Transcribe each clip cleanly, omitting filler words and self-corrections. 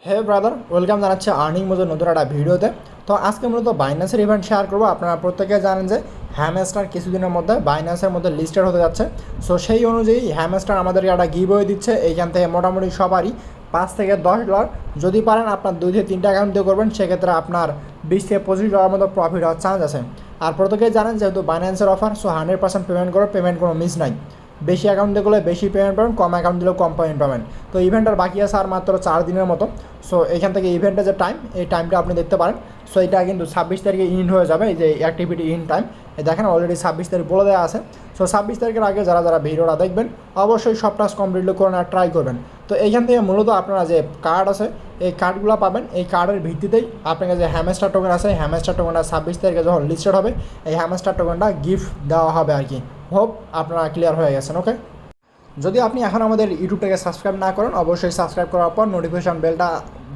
হে brother, welcome জানাচ্ছি earning মজুর নতুন একটা ভিডিওতে। তো আজকে মূলত বাইন্যান্সের ইভেন্ট শেয়ার করবো। আপনারা প্রত্যেকে জানেন যে হ্যামস্টার কিছুদিনের মধ্যে বাইন্যান্সের মধ্যে লিস্টেড হতে যাচ্ছে। সো সেই অনুযায়ী হ্যামস্টার আমাদেরকে একটা গিভওয়ে দিচ্ছে। এইখান থেকে মোটামুটি সবারই $5 থেকে $10, যদি পারেন আপনার 2 থেকে 3টা অ্যাকাউন্ট দিয়ে করবেন, সেক্ষেত্রে আপনার $20 থেকে $25 মতো প্রফিট হওয়ার চান্স আছে। আর প্রত্যেকেই জানেন যেহেতু বাইন্যান্সের অফার, সো 100% পেমেন্ট করো, পেমেন্ট কোনো মিস নাই। বেশি অ্যাকাউন্ট দিলে বেশি পেমেন্ট পাবেন, কম অ্যাকাউন্ট দিলেও কম পেমেন্ট পাবেন। তো ইভেন্টার বাকি আছে আর মাত্র 4 দিনের মতো। সো এখান থেকে ইভেন্টের যে টাইম, এই টাইমটা আপনি দেখতে পারেন। সো এটা কিন্তু 26 তারিখে ইন্ড হয়ে যাবে, এই যে অ্যাক্টিভিটি ইন টাইম দেখেন অলরেডি 26 তারিখ বলে দেওয়া আছে। সো 26 তারিখের আগে যারা যারা ভিডিওটা দেখবেন অবশ্যই সব টাস্ক কমপ্লিট করে নেওয়ার ট্রাই করবেন। তো এইখান থেকে মূলত আপনারা যে কার্ড আছে এই কার্ডগুলো পাবেন। এই কার্ডের ভিত্তিতেই আপনাকে যে হ্যামস্টার টোকেন আছে, হ্যামস্টার টোকেনটা 26 তারিখে যখন লিস্টেড হবে এই হ্যামস্টার টোকেনটা গিফট দেওয়া হবে আর কি। হোপ আপনারা ক্লিয়ার হয়ে গেছেন। ওকে, যদি আপনি এখন আমাদের ইউটিউবটাকে সাবস্ক্রাইব না করেন অবশ্যই সাবস্ক্রাইব করার পর নোটিফিকেশন বেলটা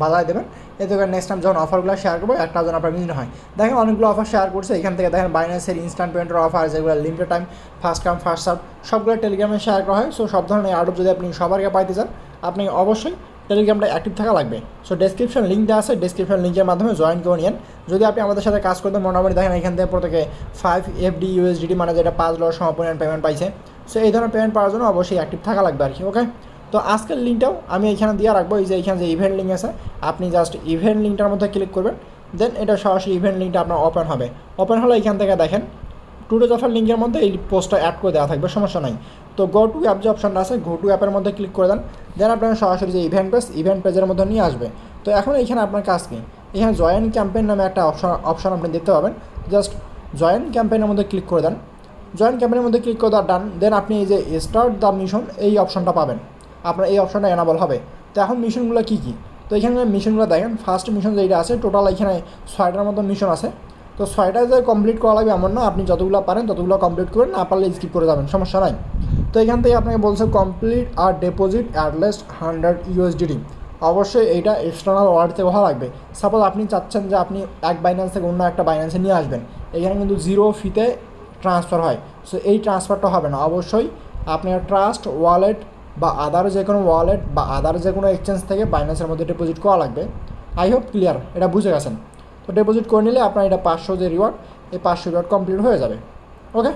বাজায় দেবেন, এতে করে নেক্সট টাইম যখন অফারগুলো শেয়ার করবো একটা যেন আপনার মিস হয়। দেখেন অনেকগুলো অফার শেয়ার করছে এখান থেকে। দেখেন বাইন্যান্সের ইনস্ট্যান্ট পেমেন্টের অফার, যেগুলো limited time, first come first serve, সবগুলো টেলিগ্রামে শেয়ার করা হয়। সো সব ধরনের আর্ডপ যদি আপনি সবার আগে পাইতে চান আপনি অবশ্যই টেলিগ্রামটা অ্যাক্টিভ থাকা লাগবে। সো ডেসক্রিপশন লিঙ্ক দেওয়া আছে, ডেসক্রিপশন লিঙ্কের মাধ্যমে জয়েন করে নিন। যদি আপনি আমাদের সাথে কাজ করতে মোটামুটি দেখেন এখান থেকে প্রত্যেকে 5 FD USDT মানে যেটা $5 সমপরিমাণ পেমেন্ট পাইছে। সো এই ধরনের পেমেন্ট পাওয়ার জন্য অবশ্যই অ্যাক্টিভ থাকা লাগবে আর কি। ওকে, তো আজকের লিঙ্কটাও আমি এখানে দিয়ে রাখবো। এই যে এখানে যে ইভেন্ট লিঙ্ক আছে, আপনি জাস্ট ইভেন্ট লিঙ্কটার মধ্যে ক্লিক করবেন, দেন এটা সরাসরি ইভেন্ট লিঙ্কটা আপনার ওপেন হবে। ওপেন হলে এখান থেকে দেখেন টুডেজ অফার লিঙ্কের মধ্যে এই পোস্টটা অ্যাড করে দেওয়া থাকবে, সমস্যা নাই। তো গো টু অ্যাপ যে অপশনটা আছে, গো টু অ্যাপের মধ্যে ক্লিক করে দেন, দেন আপনার সরাসরি যে ইভেন্ট পেজের মধ্যে নিয়ে আসবে। তো এখন এইখানে আপনার কাজ কি, এখানে জয়েন ক্যাম্পেইন নামে একটা অপশন আপনি দেখতে পাবেন। জাস্ট জয়েন ক্যাম্পেইনের মধ্যে ক্লিক করে দেন। জয়েন ক্যাম্পেইনের মধ্যে ক্লিক করে দেওয়ার ডান, দেন আপনি এই যে স্টার্ট দ্য মিশন এই অপশনটা পাবেন, আপনার এই অপশনটা এনাবল হবে। তো এখন মিশনগুলো কী কী, তো এখানে মিশনগুলো দেখেন। ফার্স্ট মিশন যেটা আছে টোটাল এখানে 6টার মতো মিশন আছে। তো 6টা যে কমপ্লিট করা লাগবে এমন না, আপনি যতগুলো পারেন ততগুলো কমপ্লিট করেন, না পারলে স্কিপ করে যাবেন, সমস্যা নাই। তো এখান থেকে আপনাকে বলছে কমপ্লিট আর ডিপোজিট অ্যাট লিস্ট 100 USDT। অবশ্যই এইটা এক্সটার্নাল ওয়ালেট থেকে হওয়া লাগবে। সাপোজ আপনি চাচ্ছেন যে আপনি এক বাইন্যান্স থেকে অন্য একটা বাইন্যান্সে নিয়ে আসবেন, এখানে কিন্তু 0 ফিতে ট্রান্সফার হয়। সো এই ট্রান্সফারটা হবে না, অবশ্যই আপনার ট্রাস্ট ওয়ালেট বা আদার যে কোনো ওয়ালেট বা আদার যে কোনো এক্সচেঞ্জ থেকে বাইন্যান্সের মধ্যে ডিপোজিট করা লাগবে। আই হোপ ক্লিয়ার, এটা বুঝে গেছেন। তো ডিপোজিট করে নিলে আপনার এটা 500 যে রিওয়ার্ড, এই 500 রিওয়ার্ড কমপ্লিট হয়ে যাবে। ওকে,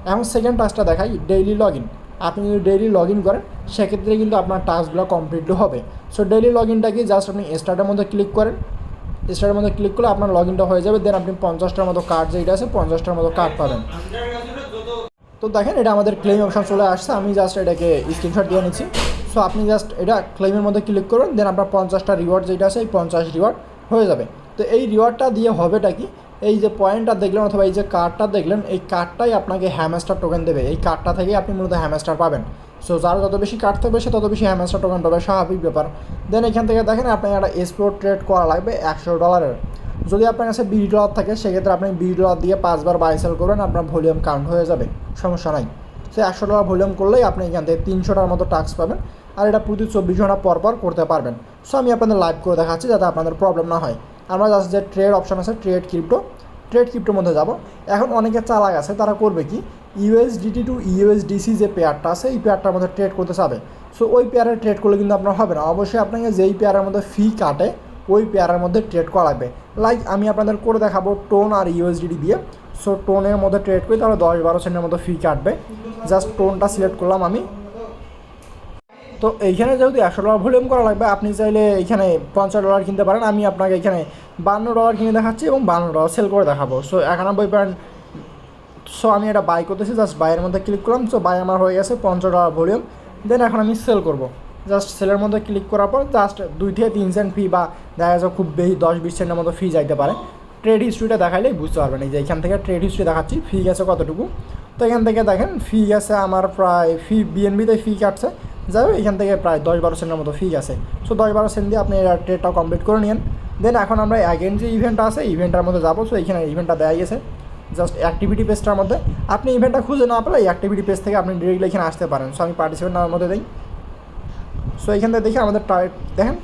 এখন সেকেন্ড টাস্কটা দেখাই, ডেইলি লগ ইন। আপনি যদি ডেইলি লগ ইন করেন সেক্ষেত্রে কিন্তু আপনার টাস্কগুলো কমপ্লিটলি হবে। সো ডেইলি লগ ইনটা কি, জাস্ট আপনি স্টার্টের মধ্যে ক্লিক করেন, স্টার্টের মধ্যে ক্লিক করলে আপনার লগ ইনটা হয়ে যাবে। দেন আপনি 50টার মতো কার্ড যেটা আছে 50টার মতো কার্ড পাবেন। তো দেখেন এটা আমাদের ক্লেম অপশন চলে আসছে, আমি জাস্ট এটাকে স্ক্রিনশট দিয়ে নিচ্ছি। সো আপনি জাস্ট এটা ক্লেমের মধ্যে ক্লিক করবেন, দেন আপনার 50টা রিওয়ার্ড যেটা আছে এই 50 রিওয়ার্ড হয়ে যাবে। তো এই রিওয়ার্ডটা দিয়ে হবেটা কি, এই যে পয়েন্টটা দেখলেন অথবা এই যে কার্ডটা দেখলেন, এই কার্ডটাই আপনাকে হ্যামস্টার টোকেন দেবে। এই কার্ডটা থেকেই আপনি মূলত হ্যামস্টার পাবেন। সো যার যত বেশি কার্ড থাকবে সে তত বেশি হ্যামস্টার টোকেন পাবে, স্বাভাবিক ব্যাপার। দেন এখান থেকে দেখেন আপনার একটা এক্সপ্লোর ট্রেড করা লাগবে $100। যদি আপনার কাছে $20 থাকে সেক্ষেত্রে আপনি $20 দিয়ে 5 বার বাই সেল করবেন, আপনার ভলিউম কাউন্ট হয়ে যাবে, সমস্যা নাই। সে $100 ভলিউম করলেই আপনি এখান থেকে 300টার মতো টাস্ক পাবেন। আর এটা প্রতি 24 ঘন্টা পর পর করতে পারবেন। সো আমি আপনাদের লাইভ করে দেখাচ্ছি যাতে আপনাদের প্রবলেম না হয়। আমরা জাস্ট যে ট্রেড অপশন আছে ট্রেড ক্রিপ্টোর মধ্যে যাব। এখন অনেকে চালাক আছে, তারা করবে কি, USDT টু USDC যে পেয়ারটা আছে এই পেয়ারটার মধ্যে ট্রেড করতে চাবে। সো ওই পেয়ারে ট্রেড করলে কিন্তু আপনার হবে না, অবশ্যই আপনাকে যেই পেয়ারের মধ্যে ফি কাটে ওই পেয়ারের মধ্যে ট্রেড করা লাগবে। লাইক আমি আপনাদের করে দেখাবো টোন আর USDT দিয়ে। সো টোনের মধ্যে ট্রেড করি তাহলে 10-12 সেন্টের মতো ফি কাটবে। জাস্ট টোনটা সিলেক্ট করলাম আমি। তো এইখানে যেহেতু $100 ভলিউম করা লাগবে, আপনি চাইলে এখানে $50 কিনতে পারেন। আমি আপনাকে এখানে $52 কিনে দেখাচ্ছি এবং $52 সেল করে দেখাবো। সো 91%। সো আমি এটা বাই করতেছি, জাস্ট বাইয়ের মধ্যে ক্লিক করলাম। সো বাই আমার হয়ে গেছে $50 ভলিউম। দেন এখন আমি সেল করব। জাস্ট সেলের মধ্যে ক্লিক করার পর জাস্ট 2 থেকে 3 সেন্ট ফি বা দেখা যাচ্ছে খুব বেশি 10-20 সেন্টের মতো ফি যাইতে পারে। ট্রেড হিস্ট্রিটা দেখাইলেই বুঝতে পারবেন। এই যে এখান থেকে ট্রেড হিস্ট্রি দেখাচ্ছি, ফি গেছে কতটুকু। তো এখান থেকে দেখেন ফি গেছে আমার প্রায়, ফি BNB-তে ফি কাটছে, যাই হোক এখান থেকে প্রায় 10-12 সেন্টের মতো ফি গেছে। সো 10-12 সেন্ট দিয়ে আপনি ট্রেডটাও কমপ্লিট করে নিন। দেন এখন আমরা অ্যাগেন যে ইভেন্টটা আছে ইভেন্টটার মধ্যে যাবো। সো এখানে ইভেন্টটা দেওয়া গেছে জাস্ট অ্যাক্টিভিটি পেজটার মধ্যে। আপনি ইভেন্টটা খুঁজে না পেলে এই অ্যাক্টিভিটি পেজ থেকে আপনি ডিরেক্টলি এখানে আসতে পারেন। সো আমি পার্টিসিপেন্ট নামের মধ্যে দিই। সো এখান থেকে দেখি আমাদের দেখেন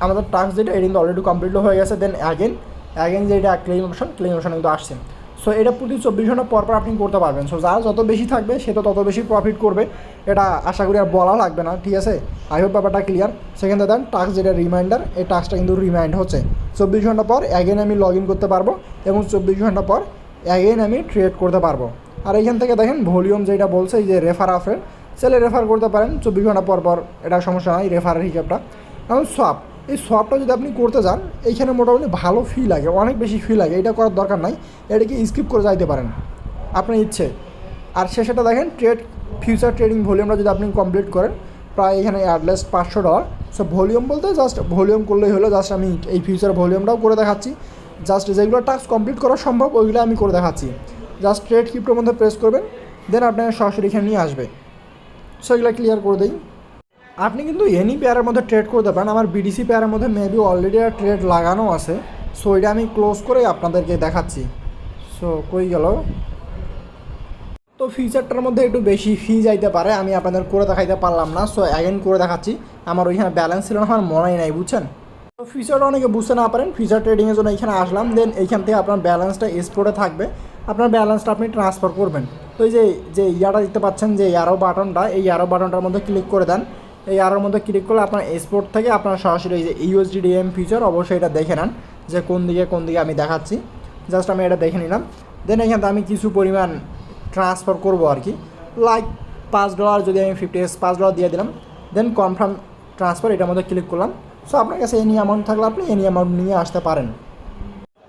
আমাদের টাস্ক যেটা এটা কিন্তু অলরেডি কমপ্লিট হয়ে গেছে। দেন অ্যাগেন যেটা ক্লেম অপশন কিন্তু আসছে। সো সো এটা প্রতি 24 ঘন্টা পর আপনি করতে পারবেন। সো যার যত বেশি থাকবে সে তো তত বেশি প্রফিট করবে, এটা আশা করি আর বলা লাগবে না, ঠিক আছে। আই হোপ ব্যাপারটা ক্লিয়ার। সেখান থেকে দেন টাস্ক যেটা রিমাইন্ডার, এই টাস্কটা কিন্তু রিমাইন্ড হচ্ছে 24 ঘন্টা পর অ্যাগেন আমি লগ ইন করতে পারবো এবং 24 ঘন্টা পর অ্যাগেন আমি ট্রেড করতে পারবো। আর এইখান থেকে দেখেন ভলিউম যেটা বলছে এই যে রেফার আ ফ্রেন্ড, চাইলে রেফার করতে পারেন 24 ঘন্টা পর পর, এটা সমস্যা নয় রেফারের হিসাবটা। এবং সোয়াপ, এই সোয়াপটা যদি আপনি করতে যান এইখানে মোটামুটি ভালো ফি লাগে, অনেক বেশি ফি লাগে, এটা করার দরকার নাই, এটাকে স্কিপ করে যাইতে পারেন আপনার ইচ্ছে। আর শেষেটা দেখেন ট্রেড ফিউচার ট্রেডিং ভলিউমটা যদি আপনি কমপ্লিট করেন প্রায় এখানে অ্যাটলিস্ট $500। সো ভলিউম বলতে জাস্ট ভলিউম করলেই হলো, জাস্ট আমি এই ফিউচার ভলিউমটাও করে দেখাচ্ছি, জাস্ট যেগুলো টাস্ক কমপ্লিট করা সম্ভব ওইগুলো আমি করে দেখাচ্ছি। জাস্ট ট্রেড ক্রিপ্টোর মধ্যে প্রেস করবেন, দেন আপনার সরাসরি এখানে নিয়ে আসবে। সো এগুলো ক্লিয়ার করে দিই। আপনি কিন্তু এনি পেয়ারের মধ্যে ট্রেড করতে পারেন, আমার বিডিসি পেয়ারের মধ্যে মেবি অলরেডি ট্রেড লাগানো আছে। সো এটা আমি ক্লোজ করে আপনাদেরকে দেখাচ্ছি। সো কই গেল, তো ফিচারটার মধ্যে একটু বেশি ফি যাইতে পারে, আমি আপনাদের করে দেখাইতে পারলাম না। সো অ্যাগেন করে দেখাচ্ছি, আমার ওইখানে ব্যালেন্স ছিল না, আমার মনেই নাই, বুঝছেন। তো ফিচারটা অনেকে বুঝতে না পারেন, ফিচার ট্রেডিংয়ের জন্য এখানে আসলাম, দেন এইখান থেকে আপনার ব্যালেন্সটা এক্সপোর্টে থাকবে, আপনার ব্যালেন্সটা আপনি ট্রান্সফার করবেন। তো এই যে ইয়াটা দেখতে পাচ্ছেন যে অ্যারো বাটনটা, এই অ্যারো বাটনটার মধ্যে ক্লিক করে দেন। এই অ্যারোর মধ্যে ক্লিক করলে আপনার এক্সপোর্ট থেকে আপনার সরাসরি এই যে USDDM ফিচার, অবশ্যই এটা দেখে নেন যে কোন দিকে আমি দেখাচ্ছি। জাস্ট আমি এটা দেখে নিলাম, দেন এখান থেকে আমি কিছু পরিমাণ ট্রান্সফার করবো আর কি, লাইক $5 যদি আমি $5 দিয়ে দিলাম, দেন কনফার্ম ট্রান্সফার, এটার মধ্যে ক্লিক করলাম। সো আপনার কাছে এনি অ্যামাউন্ট থাকলে আপনি এনি অ্যামাউন্ট নিয়ে আসতে পারেন।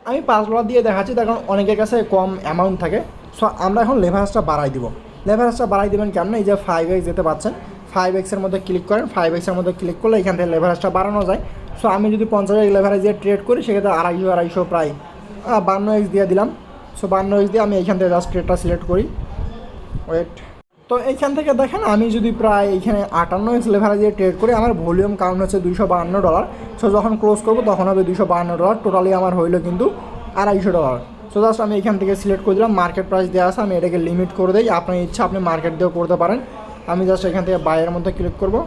আমি $5 দিয়ে দেখাচ্ছি, তার কারণ অনেকের কাছে কম অ্যামাউন্ট থাকে। সো আমরা এখন লেভারেজটা বাড়াই দিব। লেভারেজটা বাড়াই দেবেন কেমন, এই যে 5x যেতে পাচ্ছেন, 5x-এর মধ্যে ক্লিক করেন, 5x-এর মধ্যে ক্লিক করলে এখান থেকে লেভারেজটা বাড়ানো যায়। সো আমি যদি 50x লেভারেজ দিয়ে ট্রেড করি সেক্ষেত্রে 250 প্রায় 52x দিয়ে দিলাম। সো 52x দিয়ে আমি এইখান থেকে জাস্ট ট্রেডটা সিলেক্ট করি, ওয়েট। তো এইখান থেকে দেখেন আমি যদি প্রায় এইখানে 58x লেভারেজ দিয়ে ট্রেড করি, আমার ভলিউম কাউন্ট হচ্ছে $252। সো যখন ক্লোজ করবো তখন হবে $252, টোটালি আমার হইলো কিন্তু $250। সো জাস্ট আমি এখান থেকে সিলেক্ট করে দিলাম, মার্কেট প্রাইস দেওয়া আছে, আমি এটাকে লিমিট করে দিই, আপনার ইচ্ছা আপনি মার্কেট দিয়েও করতে পারেন। আমি জাস্ট এখান থেকে বাইয়ের মধ্যে ক্লিক করবো।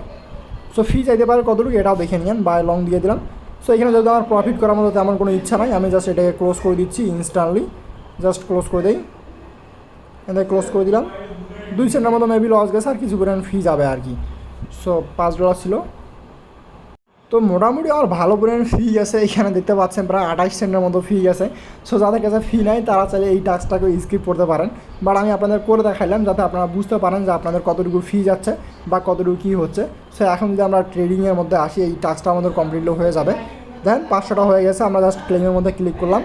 সো ফি চাইতে পারে কতটুকু এটাও দেখে নিন, বাই লং দিয়ে দিলাম। সো এখানে যদি আমার প্রফিট করার মতো তেমন কোনো ইচ্ছা নাই, আমি জাস্ট এটাকে ক্লোজ করে দিচ্ছি ইনস্ট্যান্টলি, জাস্ট ক্লোজ করে দিই, এটাকে ক্লোজ করে দিলাম। 2 সেন্টের মতো মেবি লস গেছে, আর কিছু পরিমাণ ফি যাবে আর কি। সো $5 ছিল, তো মোটামুটি আমার ভালো পরিমাণ ফি আছে, এখানে দেখতে পাচ্ছেন প্রায় 28 সেন্টের মতো ফি আছে। সো যাদের কাছে ফি নাই তারা চাইলে এই টাস্কটাকে স্কিপ করতে পারেন, বাট আমি আপনাদের করে দেখাইলাম যাতে আপনারা বুঝতে পারেন যে আপনাদের কতটুকু ফি যাচ্ছে বা কতটুকু কী হচ্ছে। সো এখন যদি আমরা ট্রেডিংয়ের মধ্যে আসি, এই টাস্কটা আমাদের কমপ্লিটলি হয়ে যাবে। দেন 500টা হয়ে গেছে, আমরা জাস্ট ক্লেমের মধ্যে ক্লিক করলাম।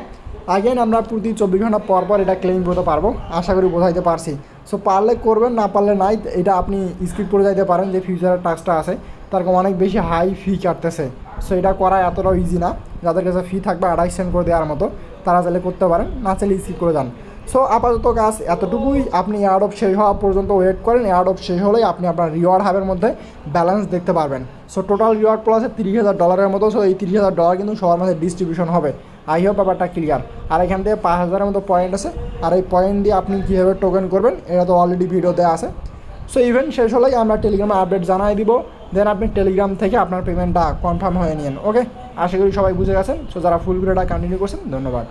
আগেন আমরা প্রতি 24 ঘন্টা পর পর এটা ক্লেম করতে পারবো, আশা করি বোঝাইতে পারছি। সো পারলে করবেন, না পারলে নাই, এটা আপনি স্কিপ করে যাইতে পারেন। যে ফিউচারের টাস্কটা আছে তার অনেক বেশি হাই ফি কাটতেছে, সো এটা করা এতটাও ইজি না। যাদের কাছে ফি থাকবে 28 সেন্ট করে দেওয়ার মতো তারা চাইলে করতে পারেন, না চাইলে স্কিপ করে যান। সো আপাতত কাজ এতটুকুই, আপনি এয়ারড্রপ শেষ হওয়া পর্যন্ত ওয়েট করেন। এয়ারড্রপ শেষ হলেই আপনি আপনার রিওয়ার্ড হাবের মধ্যে ব্যালেন্স দেখতে পারবেন। সো টোটাল রিওয়ার্ড প্লাস $30,000 মতো। সো এই $30,000 কিন্তু সবার মধ্যে ডিস্ট্রিবিউশন হবে। আই হোপ ব্যাপারটা ক্লিয়ার। আর এখান থেকে 5,000-এর মতো পয়েন্ট আছে, আর এই পয়েন্ট দিয়ে আপনি কীভাবে টোকেন করবেন এটা তো অলরেডি ভিডিও দেওয়া আছে। সো ইভেন্ট শেষ হলেই আমরা টেলিগ্রামে আপডেট জানাই দিব, দেন আপনি টেলিগ্রাম থেকে আপনার পেমেন্টটা কনফার্ম হয়ে নিন। ওকে, আশা করি সবাই বুঝে গেছেন। সো যারা ফুল ভিডিওটা কন্টিনিউ করছেন ধন্যবাদ।